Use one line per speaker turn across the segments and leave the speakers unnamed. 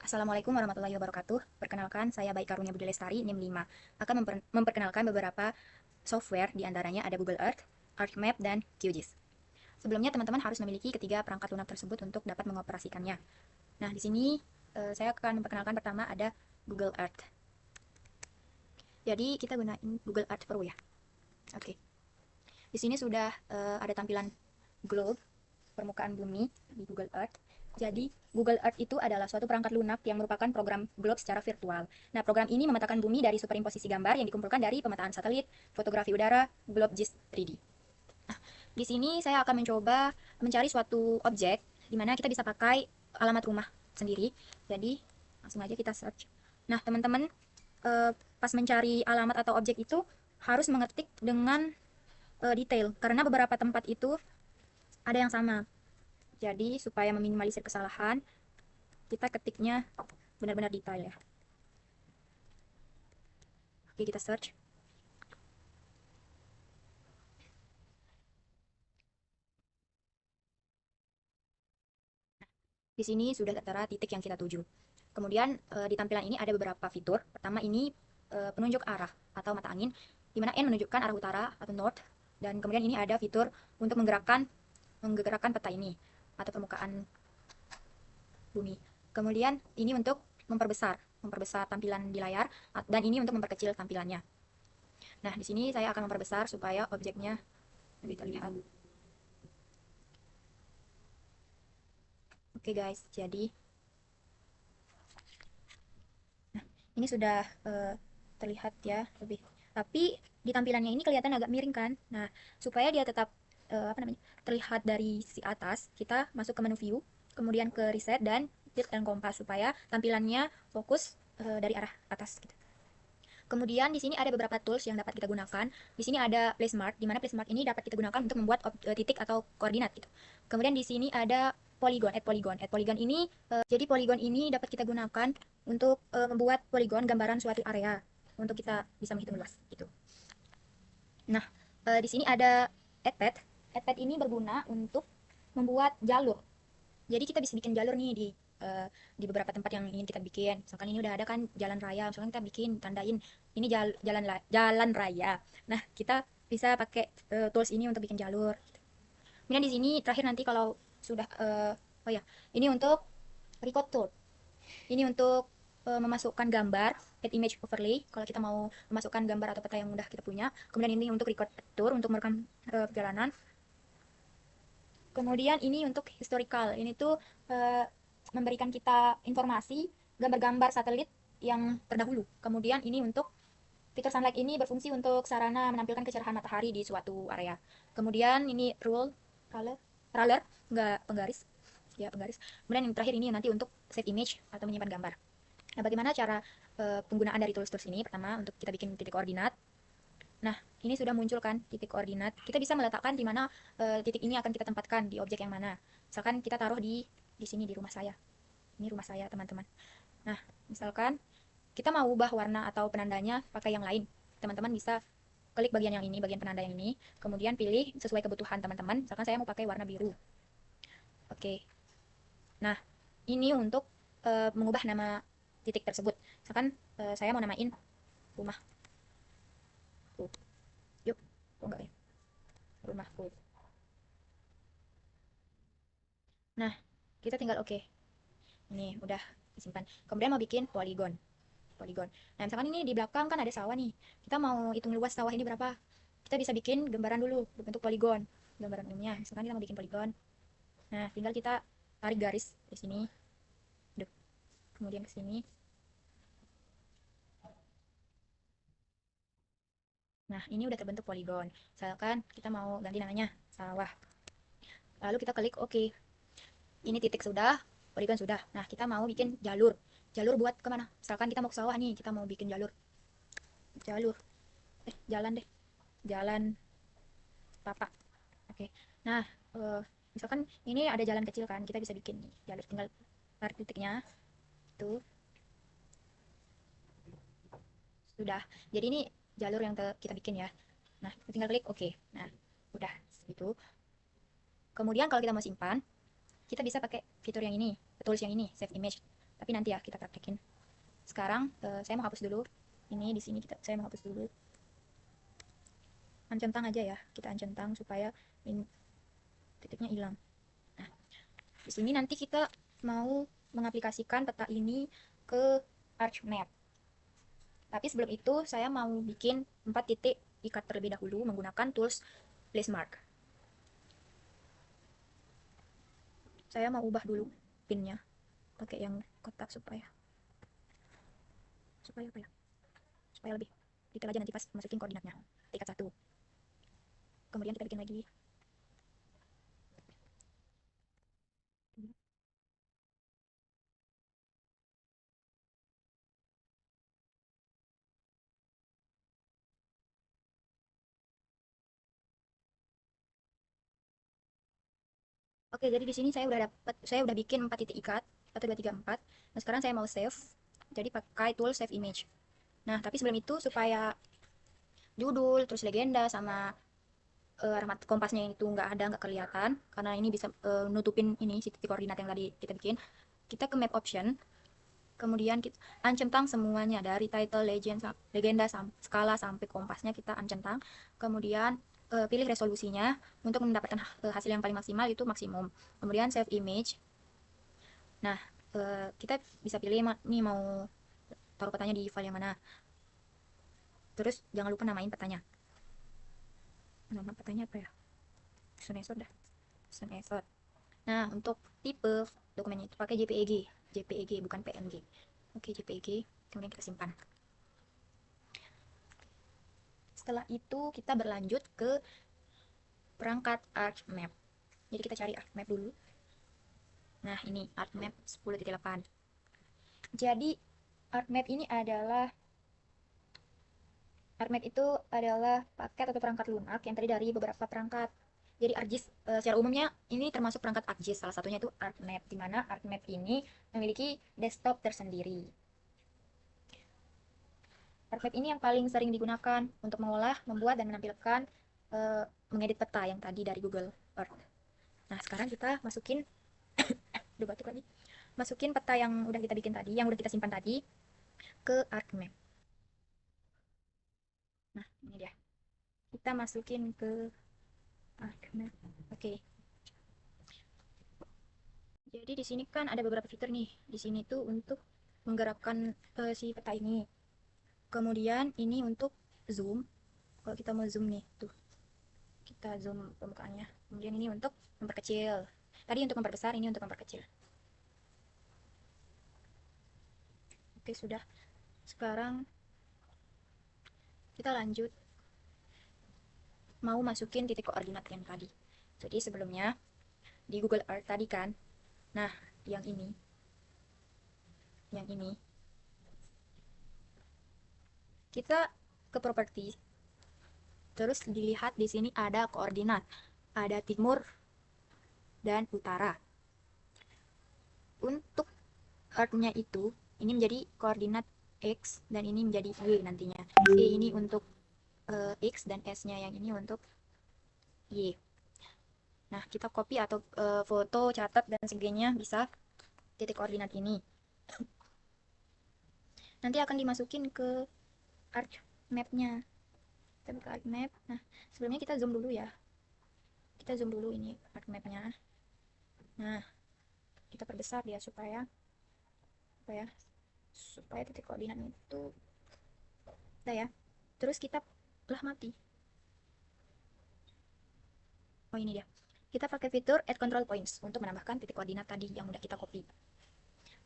Assalamualaikum warahmatullahi wabarakatuh. Perkenalkan, saya Baik Karunia Budi Lestari, NIM 5. Akan memperkenalkan beberapa software, diantaranya ada Google Earth, ArcMap, dan QGIS. Sebelumnya, teman-teman harus memiliki ketiga perangkat lunak tersebut untuk dapat mengoperasikannya. Nah, di sini saya akan memperkenalkan pertama ada Google Earth. Jadi, kita gunain Google Earth Pro ya. Oke. Di sini sudah ada tampilan globe, permukaan bumi di Google Earth. Jadi, Google Earth itu adalah suatu perangkat lunak yang merupakan program globe secara virtual. Nah, program ini memetakan bumi dari superimposisi gambar yang dikumpulkan dari pemetaan satelit, fotografi udara, GlobeGIS 3D. Nah, di sini saya akan mencoba mencari suatu objek di mana kita bisa pakai alamat rumah sendiri. Jadi, langsung aja kita search. Nah, teman-teman, pas mencari alamat atau objek itu harus mengetik dengan detail karena beberapa tempat itu ada yang sama. Jadi, supaya meminimalisir kesalahan, kita ketiknya benar-benar detail ya. Oke, kita search. Di sini sudah tertera titik yang kita tuju. Kemudian di tampilan ini ada beberapa fitur. Pertama ini penunjuk arah atau mata angin, di mana N menunjukkan arah utara atau north. Dan kemudian ini ada fitur untuk menggerakkan peta ini atau permukaan bumi. Kemudian ini untuk memperbesar tampilan di layar, dan ini untuk memperkecil tampilannya. Nah, di sini saya akan memperbesar supaya objeknya lebih terlihat. Oke guys, jadi ini sudah terlihat ya lebih. Tapi di tampilannya ini kelihatan agak miring kan. Nah, supaya dia tetap terlihat dari sisi atas, kita masuk ke menu view, kemudian ke reset dan tilt dan kompas supaya tampilannya fokus dari arah atas gitu. Kemudian di sini ada beberapa tools yang dapat kita gunakan. Di sini ada placemart, di mana placemart ini dapat kita gunakan untuk membuat titik atau koordinat gitu. Kemudian di sini ada polygon, add polygon. Add polygon ini jadi polygon ini dapat kita gunakan untuk membuat polygon gambaran suatu area untuk kita bisa menghitung luas gitu. Nah, di sini ada add path. Add path ini berguna untuk membuat jalur. Jadi kita bisa bikin jalur nih di beberapa tempat yang ingin kita bikin. Misalkan ini udah ada kan jalan raya, misalkan kita bikin tandain ini jalan raya. Nah, kita bisa pakai tools ini untuk bikin jalur. Kemudian di sini terakhir nanti kalau sudah oh ya, ini untuk record tool. Ini untuk memasukkan gambar, add image overlay kalau kita mau memasukkan gambar atau peta yang udah kita punya. Kemudian ini untuk record tour untuk merekam perjalanan. Kemudian ini untuk historical. Ini tuh memberikan kita informasi gambar-gambar satelit yang terdahulu. Kemudian ini untuk fitur sunlight ini berfungsi untuk sarana menampilkan kecerahan matahari di suatu area. Kemudian ini roller, enggak penggaris, ya penggaris. Kemudian yang terakhir ini nanti untuk save image atau menyimpan gambar. Nah, bagaimana cara penggunaan dari tools-tools ini? Pertama, untuk kita bikin titik koordinat. Nah, ini sudah muncul kan titik koordinat. Kita bisa meletakkan di mana titik ini akan kita tempatkan di objek yang mana. Misalkan kita taruh di sini di rumah saya. Ini rumah saya, teman-teman. Nah, misalkan kita mau ubah warna atau penandanya pakai yang lain. Teman-teman bisa klik bagian yang ini, bagian penanda yang ini, kemudian pilih sesuai kebutuhan teman-teman. Misalkan saya mau pakai warna biru. Oke. Nah, ini untuk mengubah nama titik tersebut. Misalkan saya mau namain rumah. Yuk, kok enggak ya? Rumahku. Nah, kita tinggal oke. Ini udah disimpan. Kemudian mau bikin polygon. Polygon. Nah, misalkan ini di belakang kan ada sawah nih. Kita mau hitung luas sawah ini berapa? Kita bisa bikin gambaran dulu berbentuk polygon. Gambaran umumnya. Misalkan kita mau bikin polygon. Nah, tinggal kita tarik garis di sini. Duh. Kemudian ke sini. Nah, ini udah terbentuk polygon. Misalkan kita mau ganti namanya sawah. Lalu kita klik oke. Ini titik sudah, polygon sudah. Nah, kita mau bikin jalur. Jalur buat kemana? Misalkan kita mau ke sawah nih, kita mau bikin jalur. Jalur. Jalan deh. Jalan tapak. Oke. Nah, misalkan ini ada jalan kecil kan, kita bisa bikin jalur. Tinggal tarik titiknya. Tuh, sudah. Jadi ini jalur yang kita bikin ya. Nah, tinggal klik oke. Nah, udah gitu. Kemudian kalau kita mau simpan, kita bisa pakai fitur yang ini, tools yang ini, save image. Tapi nanti ya kita praktekin. Sekarang saya mau hapus dulu. Ini di sini saya mau hapus dulu. Ancentang aja ya, kita ancentang supaya ini titiknya hilang. Nah, di sini nanti kita mau mengaplikasikan peta ini ke ArcMap. Tapi sebelum itu saya mau bikin 4 titik ikat terlebih dahulu menggunakan tools place mark. Saya mau ubah dulu pinnya pakai yang kotak supaya apa ya? Supaya lebih detail aja nanti pas masukin koordinatnya. Ikat satu. Kemudian kita bikin lagi. Oke, jadi di sini saya udah bikin 4 titik ikat, 1 2 3 4. Nah, sekarang saya mau save. Jadi pakai tool save image. Nah, tapi sebelum itu supaya judul, terus legenda sama alamat kompasnya itu nggak kelihatan karena ini bisa nutupin ini si titik koordinat yang tadi kita bikin. Kita ke map option, kemudian kita uncentang semuanya dari title, legenda, skala sampai kompasnya kita uncentang. Kemudian pilih resolusinya untuk mendapatkan hasil yang paling maksimal itu maksimum. Kemudian save image. Nah, kita bisa pilih nih mau taruh petanya di file yang mana. Terus jangan lupa namain petanya. Nama petanya apa ya? Snapshot dah. Snapshot. Nah, untuk tipe dokumennya itu pakai JPEG. JPEG bukan PNG. Oke, JPEG. Kemudian kita simpan. Setelah itu kita berlanjut ke perangkat ArcMap. Jadi kita cari ArcMap dulu. Nah, ini ArcMap 10.8. Jadi ArcMap ini adalah ArcMap itu adalah paket atau perangkat lunak yang terdiri dari beberapa perangkat. Jadi ArcGIS secara umumnya ini termasuk perangkat ArcGIS. Salah satunya itu ArcMap, di mana ArcMap ini memiliki desktop tersendiri. ArcMap ini yang paling sering digunakan untuk mengolah, membuat, dan menampilkan mengedit peta yang tadi dari Google Earth. Nah, sekarang kita masukin udah batuk lagi. Masukin peta yang udah kita bikin tadi, yang udah kita simpan tadi ke ArcMap. Nah, ini dia. Kita masukin ke ArcMap. Oke. Jadi di sini kan ada beberapa fitur nih. Di sini tuh untuk menggerakkan si peta ini. Kemudian ini untuk zoom. Kalau kita mau zoom nih, tuh kita zoom permukaannya. Kemudian ini untuk memperkecil. Tadi untuk memperbesar, ini untuk memperkecil. Oke, sudah. Sekarang kita lanjut mau masukin titik koordinat yang tadi. Jadi sebelumnya di Google Earth tadi kan. Nah, yang ini. Yang ini. Kita ke properti. Terus dilihat di sini ada koordinat. Ada timur dan utara. Untuk Earth-nya itu, ini menjadi koordinat X dan ini menjadi Y nantinya. Y ini untuk X dan S-nya yang ini untuk Y. Nah, kita copy atau foto, catat, dan sebagainya bisa titik koordinat ini. Nanti akan dimasukin ke ArcMap-nya. Kita buka ArcMap. Nah, sebelumnya kita zoom dulu ya. Kita zoom dulu ini ArcMap-nya. Nah, kita perbesar dia supaya apa ya? Supaya titik koordinatnya itu udah ya. Terus kita lah mati. Oh, ini dia. Kita pakai fitur add control points untuk menambahkan titik koordinat tadi yang udah kita copy.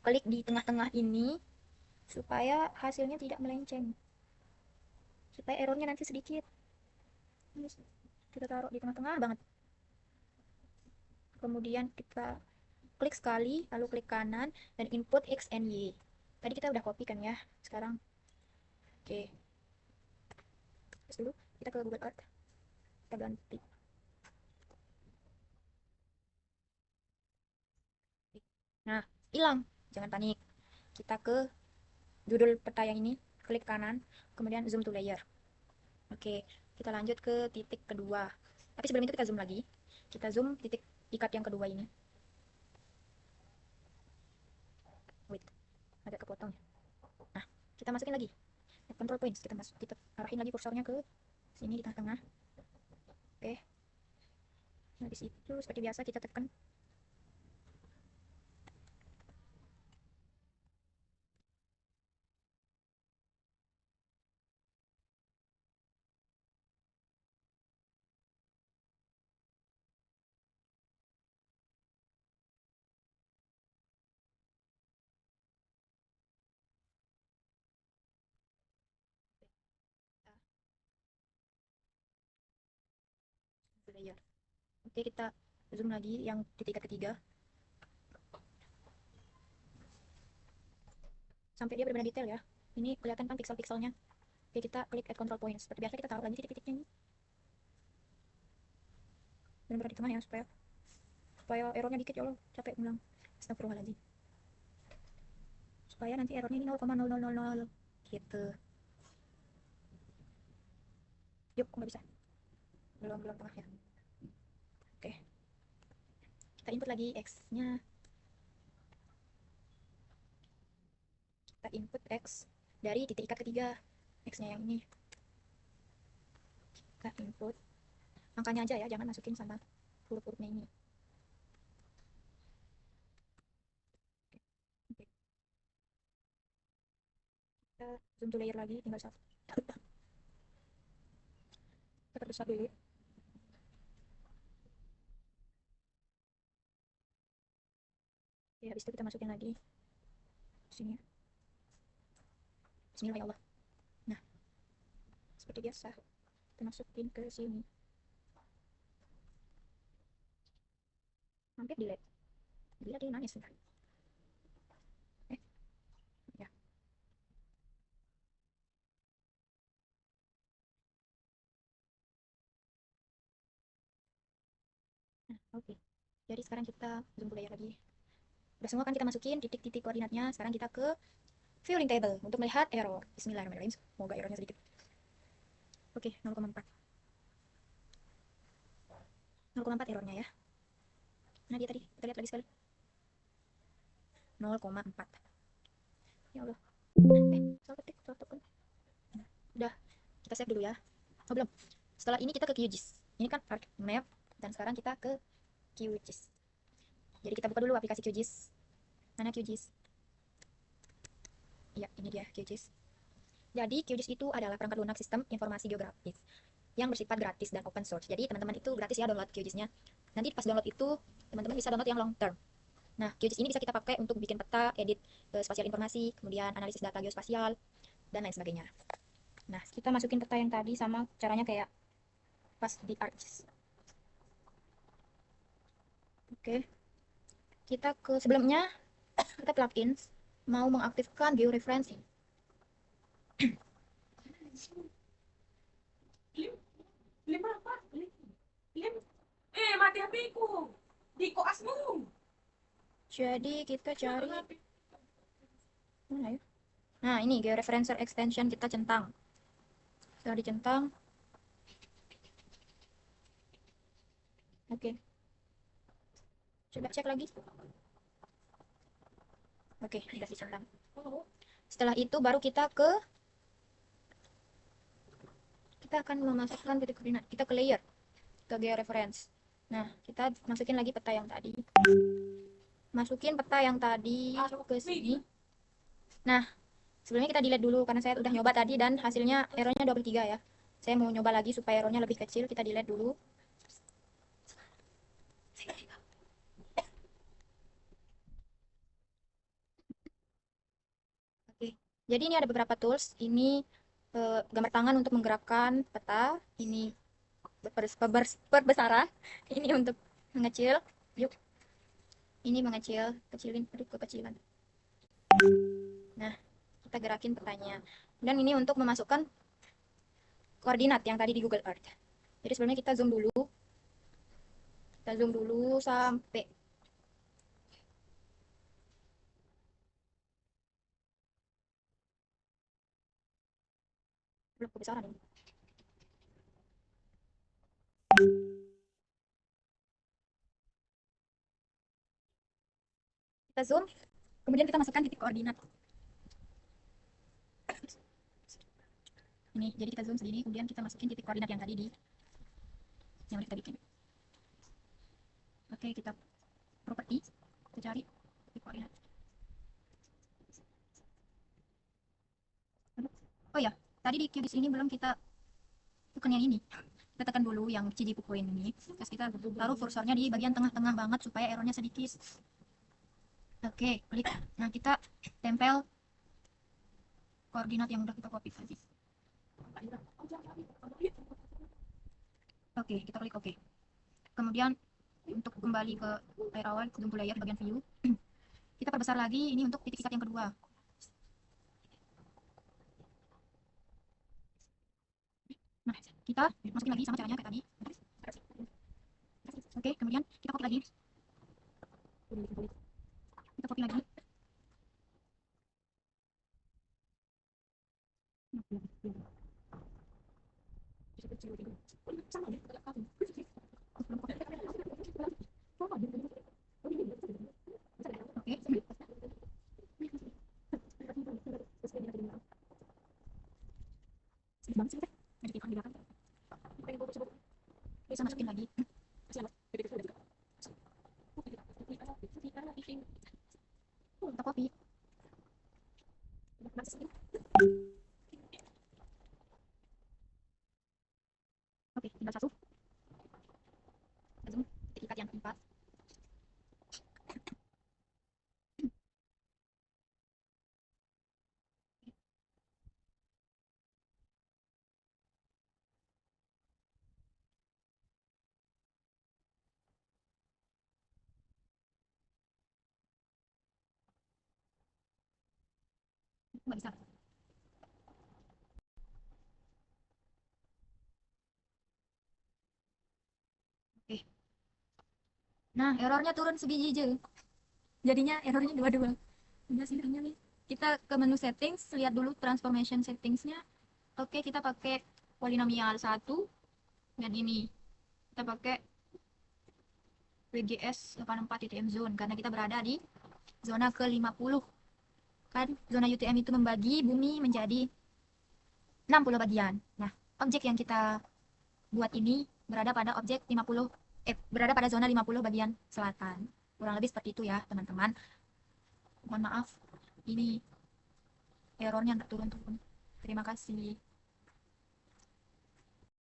Klik di tengah-tengah ini supaya hasilnya tidak melenceng. Supaya errornya nanti sedikit. Kita taruh di tengah-tengah banget. Kemudian kita klik sekali, lalu klik kanan dan input X and Y. Tadi kita udah copy kan ya. Sekarang oke. Terus dulu kita ke Google Earth. Kita ganti. Nah, hilang. Jangan panik. Kita ke judul peta yang ini, klik kanan, kemudian zoom to layer. Oke, kita lanjut ke titik kedua. Tapi sebelum itu kita zoom lagi. Kita zoom titik ikat yang kedua ini. Wait. kita masukin lagi control points, kita arahin lagi kursornya ke sini di tengah-tengah. Oke, nah di situ seperti biasa kita tekan. Layer. Oke, kita zoom lagi yang di tingkat ketiga sampai dia benar-benar detail ya. Ini kelihatan kan pixel-pixelnya. Oke, kita klik add control points. Seperti biasa kita taruh lagi titik-titiknya ini. Benar-benar di tengah ya, supaya errornya dikit. Ya Allah, capek bilang. Astagfirullahaladzim. Supaya nanti errornya ini 0,0000 gitu. Yuk, kok nggak bisa? Belum tengah ya. Oke, kita input lagi x-nya. Kita input x dari titik ikat ketiga, x-nya yang ini. Kita input angkanya aja ya, jangan masukin sama huruf-hurufnya ini. Oke. Kita zoom to layer lagi, tinggal satu. Kita perbesar dulu. Oke, habis itu kita masukin lagi sini. Bismillah ya Allah. Nah, seperti biasa, kita masukin ke sini. Hampir delete. Gila dia nangis nih. Ya. Nah, oke. Jadi sekarang kita zoom to layer lagi. Udah semua kan kita masukin titik-titik koordinatnya. Sekarang kita ke viewing table untuk melihat error. Bismillahirrahmanirrahim. Semoga errornya sedikit. Oke, 0,4. 0,4 errornya ya. Nah, dia tadi. Kita lihat lagi sekali. 0,4. Ya Allah. Salah ketik, salah tekan. Udah, kita save dulu ya. Oh, belum. Setelah ini kita ke QGIS. Ini kan ArcMap dan sekarang kita ke QGIS. Jadi kita buka dulu aplikasi QGIS. Mana QGIS? Iya, ini dia QGIS. Jadi QGIS itu adalah perangkat lunak sistem informasi geografis yang bersifat gratis dan open source. Jadi teman-teman itu gratis ya download QGIS-nya. Nanti pas download itu teman-teman bisa download yang long term. Nah, QGIS ini bisa kita pakai untuk bikin peta, edit spasial informasi, kemudian analisis data geospasial, dan lain sebagainya. Nah, kita masukin peta yang tadi sama caranya kayak pas di ArcGIS. Oke, kita ke sebelumnya kita plugin mau mengaktifkan georeferencing.
Lim apa? Lim. Mati HP-ku. Di koasmu.
Jadi kita cari mana ya? Nah, ini georeferencer extension kita centang. Setelah dicentang, oke. Coba cek lagi. Oke, sudah dicentang. Setelah itu baru kita akan memasukkan titik koordinat. Kita ke layer, ke georeference. Nah, kita masukin lagi peta yang tadi. Masukin peta yang tadi ke sini. Nah, sebelumnya kita delete dulu karena saya udah nyoba tadi dan hasilnya errornya 23 ya. Saya mau nyoba lagi supaya errornya lebih kecil, kita delete dulu. Oke, jadi ini ada beberapa tools. Ini gambar tangan untuk menggerakkan peta. Ini perbesaran. Ini untuk mengecil. Yuk, ini mengecil, kecilin, aduh kekecilan. Nah, kita gerakin petanya. Dan ini untuk memasukkan koordinat yang tadi di Google Earth. Jadi sebelumnya kita zoom dulu. Kita zoom dulu sampai belum kebesaran ini. Kita zoom, kemudian kita masukkan titik koordinat. Ini, jadi kita zoom segini, kemudian kita masukin titik koordinat yang tadi yang udah kita bikin. Oke, kita properti, kita cari titik koordinat. Oh ya, tadi di QGIS ini belum kita tekan yang ini. Kita tekan dulu yang Chijiku Point ini. Terus kita taruh kursornya di bagian tengah-tengah banget supaya errornya sedikit. Oke, klik. Nah, kita tempel koordinat yang udah kita copy tadi. Oke, kita klik oke. Kemudian untuk kembali ke layer awal, zoom to layer bagian view, kita perbesar lagi ini untuk titik ikat yang kedua. Nah, kita masukin lagi sama caranya kayak tadi. Oke, kemudian kita copy lagi. Kita copy lagi. Oke. Ada titik di belakang. Bisa masukin lagi. Kita copy. Oke, tinggal satu. Kita zoom titik ikat yang keempat. Nggak bisa. Oke. Nah, errornya turun sebiji aja. Jadinya errornya dua-dua. Udah sih intinya nih. Kita ke menu settings, lihat dulu transformation settingsnya. Oke, kita pakai polinomial 1 dan ini. Kita pakai WGS 84 UTM zone karena kita berada di zona ke-50. Kan zona UTM itu membagi bumi menjadi 60 bagian. Nah, objek yang kita buat ini berada pada berada pada zona 50 bagian selatan. Kurang lebih seperti itu ya, teman-teman. Mohon maaf, ini errornya nggak turun-turun. Terima kasih.